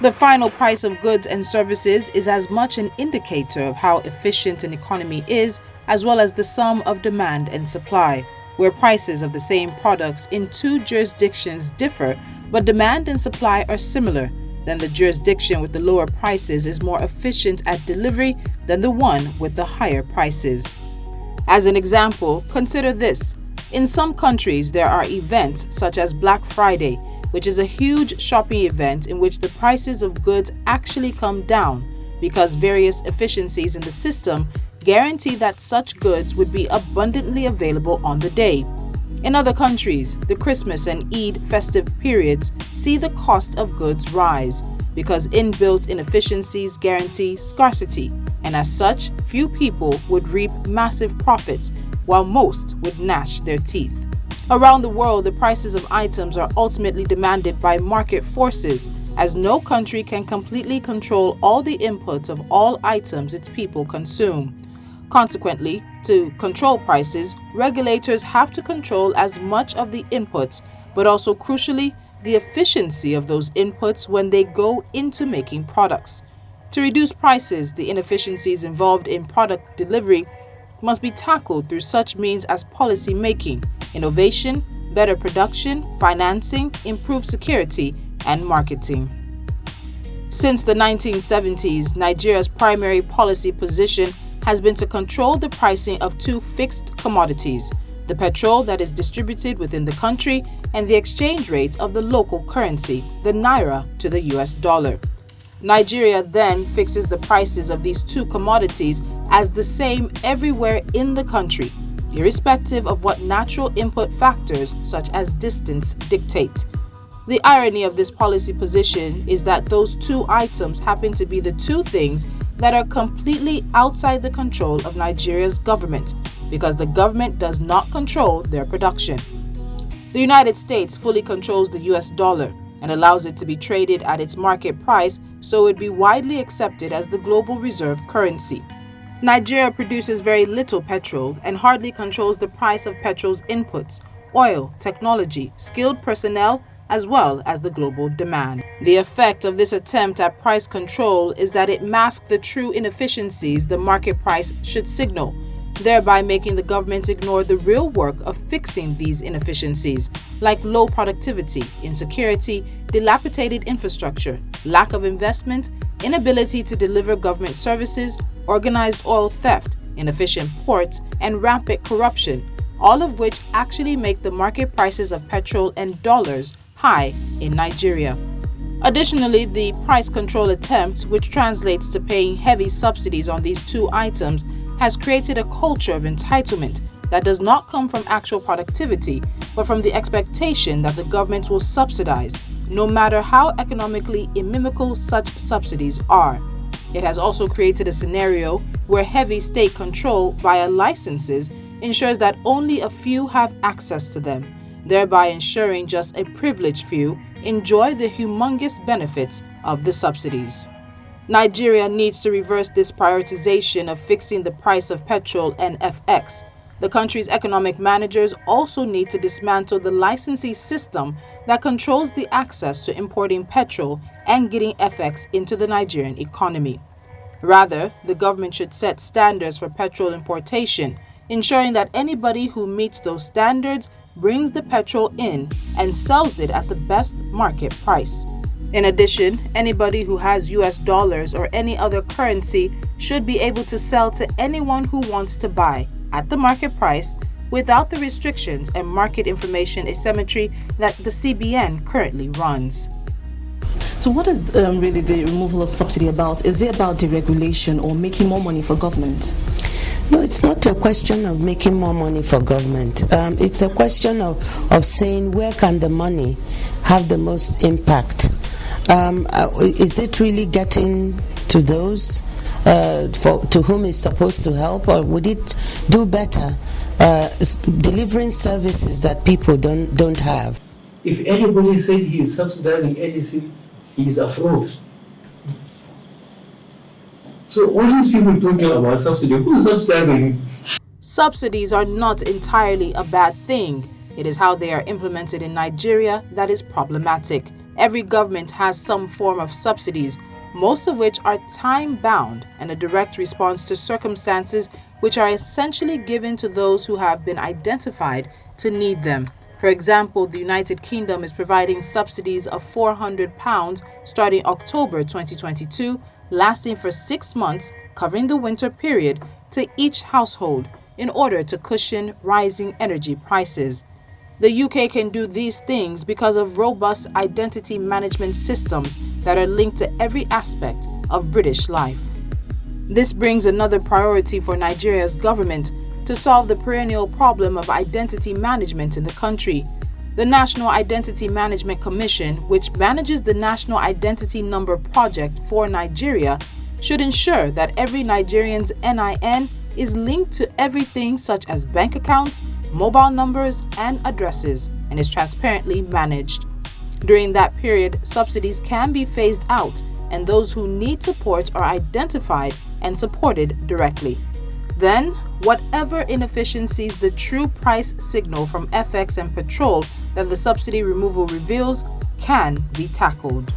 The final price of goods and services is as much an indicator of how efficient an economy is, as well as the sum of demand and supply. Where prices of the same products in two jurisdictions differ, but demand and supply are similar, then the jurisdiction with the lower prices is more efficient at delivery than the one with the higher prices. As an example, consider this. In some countries, there are events such as Black Friday, which is a huge shopping event in which the prices of goods actually come down because various efficiencies in the system guarantee that such goods would be abundantly available on the day. In other countries, the Christmas and Eid festive periods see the cost of goods rise because inbuilt inefficiencies guarantee scarcity, and as such, few people would reap massive profits while most would gnash their teeth. Around the world, the prices of items are ultimately demanded by market forces, as no country can completely control all the inputs of all items its people consume. Consequently, to control prices, regulators have to control as much of the inputs, but also crucially, the efficiency of those inputs when they go into making products. To reduce prices, the inefficiencies involved in product delivery must be tackled through such means as policy making, innovation, better production, financing, improved security, and marketing. Since the 1970s, Nigeria's primary policy position has been to control the pricing of two fixed commodities, the petrol that is distributed within the country and the exchange rate of the local currency, the naira to the US dollar. Nigeria then fixes the prices of these two commodities as the same everywhere in the country, irrespective of what natural input factors such as distance dictate. The irony of this policy position is that those two items happen to be the two things that are completely outside the control of Nigeria's government, because the government does not control their production. The United States fully controls the US dollar and allows it to be traded at its market price so it be widely accepted as the global reserve currency. Nigeria produces very little petrol and hardly controls the price of petrol's inputs, oil, technology, skilled personnel, as well as the global demand. The effect of this attempt at price control is that it masks the true inefficiencies the market price should signal, thereby making the government ignore the real work of fixing these inefficiencies, like low productivity, insecurity, dilapidated infrastructure, lack of investment, inability to deliver government services, organized oil theft, inefficient ports, and rampant corruption, all of which actually make the market prices of petrol and dollars high in Nigeria. Additionally, the price control attempt, which translates to paying heavy subsidies on these two items, has created a culture of entitlement that does not come from actual productivity, but from the expectation that the government will subsidize, no matter how economically inimical such subsidies are. It has also created a scenario where heavy state control via licenses ensures that only a few have access to them, thereby ensuring just a privileged few enjoy the humongous benefits of the subsidies. Nigeria needs to reverse this prioritization of fixing the price of petrol and FX. The country's economic managers also need to dismantle the licensee system that controls the access to importing petrol and getting FX into the Nigerian economy. Rather, the government should set standards for petrol importation, ensuring that anybody who meets those standards brings the petrol in and sells it at the best market price. In addition, anybody who has US dollars or any other currency should be able to sell to anyone who wants to buy at the market price without the restrictions and market information asymmetry that the CBN currently runs. So what is really the removal of subsidy about? Is it about deregulation or making more money for government? No, it's not a question of making more money for government. It's a question of saying where can the money have the most impact. Is it really getting to those to whom it's supposed to help, or would it do better delivering services that people don't have? If anybody said he is subsidizing anything, he is a fraud. So all these people talking about subsidy, who is subsidizing? Subsidies are not entirely a bad thing. It is how they are implemented in Nigeria that is problematic, Every government has some form of subsidies, most of which are time-bound and a direct response to circumstances which are essentially given to those who have been identified to need them. For example, the United Kingdom is providing subsidies of £400 starting October 2022, lasting for 6 months, covering the winter period, to each household in order to cushion rising energy prices. The UK can do these things because of robust identity management systems that are linked to every aspect of British life. This brings another priority for Nigeria's government to solve the perennial problem of identity management in the country. The National Identity Management Commission, which manages the National Identity Number Project for Nigeria, should ensure that every Nigerian's NIN is linked to everything such as bank accounts, mobile numbers, and addresses, and is transparently managed. During that period, subsidies can be phased out, and those who need support are identified and supported directly. Then, whatever inefficiencies the true price signal from FX and petrol that the subsidy removal reveals can be tackled.